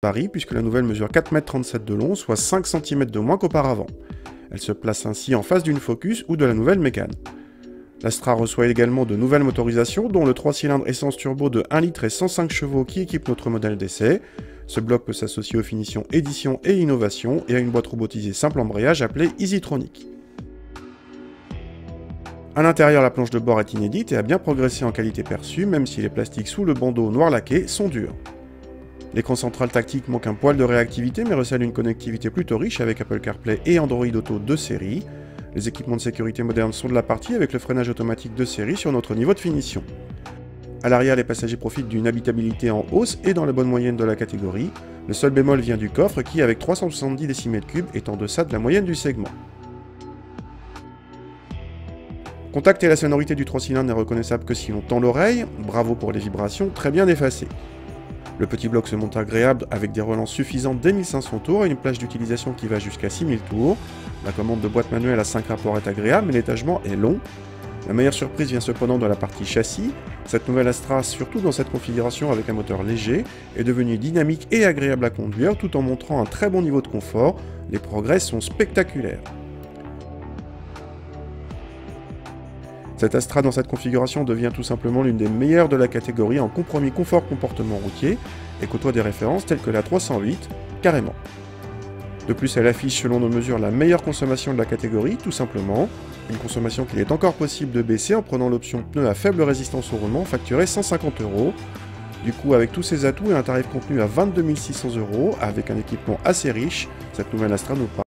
Paris puisque la nouvelle mesure 4,37 m de long, soit 5 cm de moins qu'auparavant. Elle se place ainsi en face d'une Focus ou de la nouvelle Mégane. L'Astra reçoit également de nouvelles motorisations, dont le 3 cylindres essence turbo de 1 litre et 105 chevaux qui équipe notre modèle d'essai. Ce bloc peut s'associer aux finitions édition et innovation et à une boîte robotisée simple embrayage appelée EasyTronic. A l'intérieur, la planche de bord est inédite et a bien progressé en qualité perçue, même si les plastiques sous le bandeau noir laqué sont durs. L'écran central tactique manque un poil de réactivité mais recèle une connectivité plutôt riche avec Apple CarPlay et Android Auto de série. Les équipements de sécurité modernes sont de la partie avec le freinage automatique de série sur notre niveau de finition. A l'arrière, les passagers profitent d'une habitabilité en hausse et dans la bonne moyenne de la catégorie. Le seul bémol vient du coffre qui, avec 370 décimètres cubes, est en deçà de la moyenne du segment. Contact et la sonorité du 3 cylindres n'est reconnaissable que si l'on tend l'oreille. Bravo pour les vibrations, très bien effacées. Le petit bloc se monte agréable avec des relances suffisantes dès 1500 tours et une plage d'utilisation qui va jusqu'à 6000 tours. La commande de boîte manuelle à 5 rapports est agréable mais l'étagement est long. La meilleure surprise vient cependant de la partie châssis. Cette nouvelle Astra, surtout dans cette configuration avec un moteur léger, est devenue dynamique et agréable à conduire tout en montrant un très bon niveau de confort. Les progrès sont spectaculaires. Cette Astra dans cette configuration devient tout simplement l'une des meilleures de la catégorie en compromis confort-comportement routier et côtoie des références telles que la 308, carrément. De plus, elle affiche selon nos mesures la meilleure consommation de la catégorie, tout simplement, une consommation qu'il est encore possible de baisser en prenant l'option pneu à faible résistance au roulement facturée 150 €. Du coup, avec tous ces atouts et un tarif contenu à 22 600 €, avec un équipement assez riche, cette nouvelle Astra nous paraît